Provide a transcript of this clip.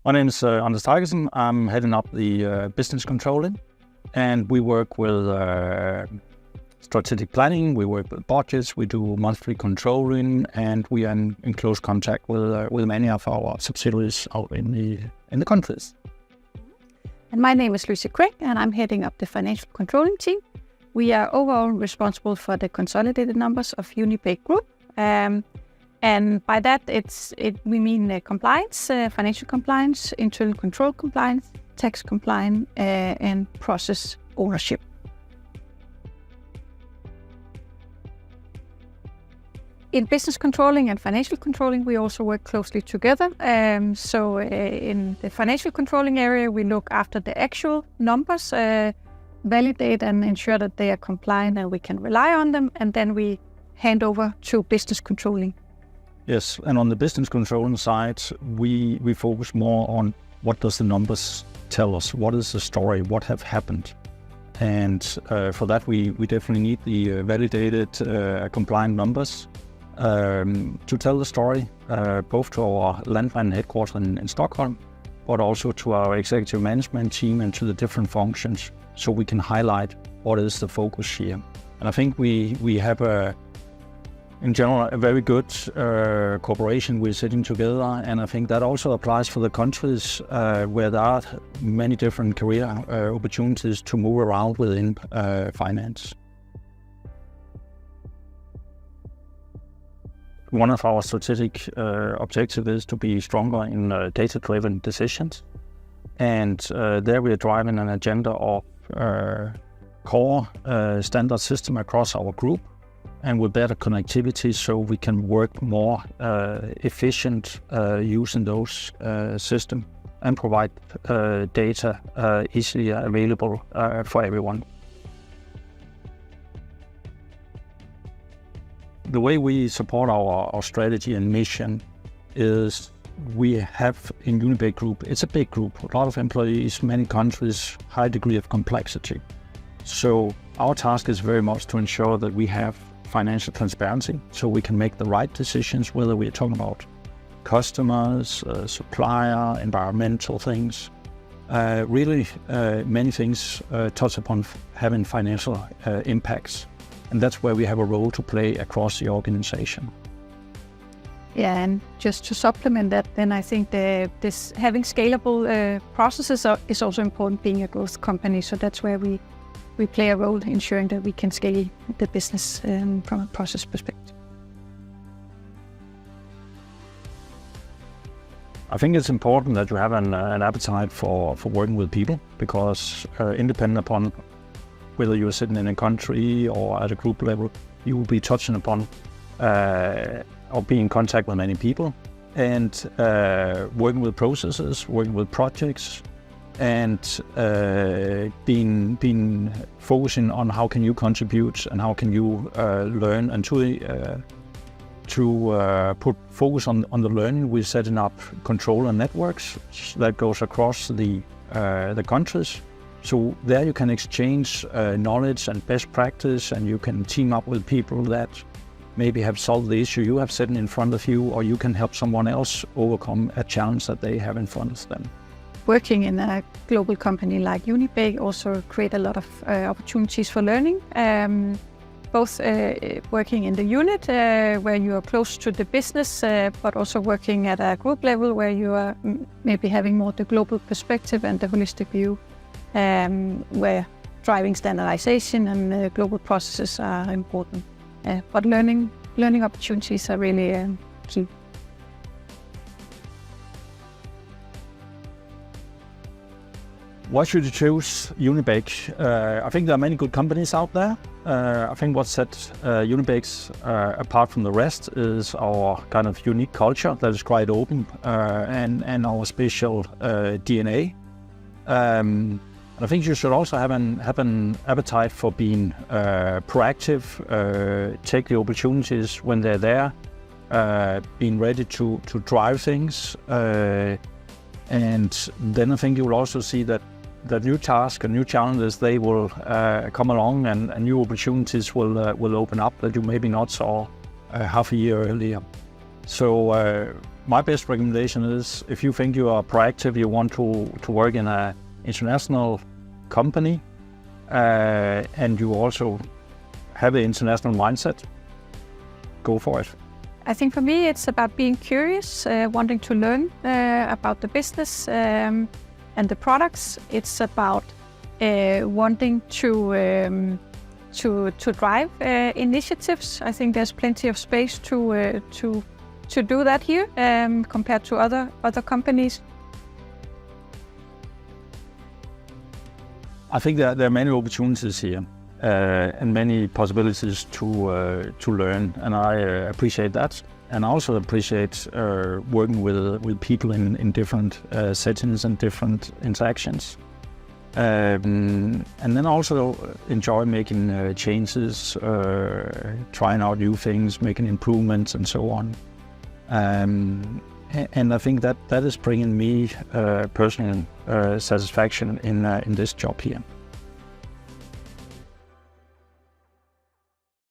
My name is Anders Terkelsen. I'm heading up the business controlling, and we work with strategic planning, we work with budgets, we do monthly controlling, and we are in close contact with many of our subsidiaries out in the countries. And my name is Lucy Craig, and I'm heading up the financial controlling team. We are overall responsible for the consolidated numbers of Unibake Group. And by that, we mean compliance, financial compliance, internal control compliance, tax compliance, and process ownership. In business controlling and financial controlling, we also work closely together. So in the financial controlling area, we look after the actual numbers, validate and ensure that they are compliant and we can rely on them. And then we hand over to business controlling. Yes, and on the business controlling side, we focus more on what does the numbers tell us, what is the story, what have happened. And for that, we definitely need the validated compliant numbers to tell the story, both to our landline headquarters in Stockholm, but also to our executive management team and to the different functions, so we can highlight what is the focus here. And I think we have in general, a very good cooperation. We're sitting together, and I think that also applies for the countries where there are many different career opportunities to move around within finance. One of our strategic objectives is to be stronger in data-driven decisions, and there we are driving an agenda of core standard system across our group, and with better connectivity, so we can work more efficient using those systems and provide data easily available for everyone. The way we support our strategy and mission is we have in Unibake Group, it's a big group, a lot of employees, many countries, high degree of complexity. So our task is very much to ensure that we have financial transparency, so we can make the right decisions, whether we're talking about customers, supplier, environmental things. Really, many things touch upon having financial impacts, and that's where we have a role to play across the organization. Yeah, and just to supplement that, then I think this having scalable processes is also important, being a growth company. So that's where we play a role ensuring that we can scale the business from a process perspective. I think it's important that you have an appetite for working with people, because independent upon whether you're sitting in a country or at a group level, you will be touching upon or be in contact with many people, and working with processes, working with projects, and being focusing on how can you contribute and how can you learn, and to put focus on the learning. We're setting up control and networks that goes across the countries. So there you can exchange knowledge and best practice, and you can team up with people that maybe have solved the issue you have sitting in front of you, or you can help someone else overcome a challenge that they have in front of them. Working in a global company like Unibake also create a lot of opportunities for learning. Both working in the unit where you are close to the business, but also working at a group level where you are maybe having more the global perspective and the holistic view, where driving standardization and global processes are important. But learning opportunities are really key. Why should you choose Unibake? I think there are many good companies out there. I think what sets Unibake apart from the rest is our kind of unique culture that is quite open, and our special DNA. And I think you should also have an appetite for being proactive, take the opportunities when they're there, being ready to drive things. And then I think you will also see that new tasks and new challenges, they will come along, and new opportunities will open up that you maybe not saw half a year earlier. So my best recommendation is if you think you are proactive, you want to work in an international company, and you also have an international mindset, go for it. I think for me, it's about being curious, wanting to learn about the business and the products. It's about wanting to drive initiatives. I think there's plenty of space to do that here compared to other companies. I think that there are many opportunities here and many possibilities to learn, and I appreciate that. And I also appreciate working with people in different settings and different interactions. And then also enjoy making changes, trying out new things, making improvements, and so on. And I think that is bringing me personal satisfaction in this job here.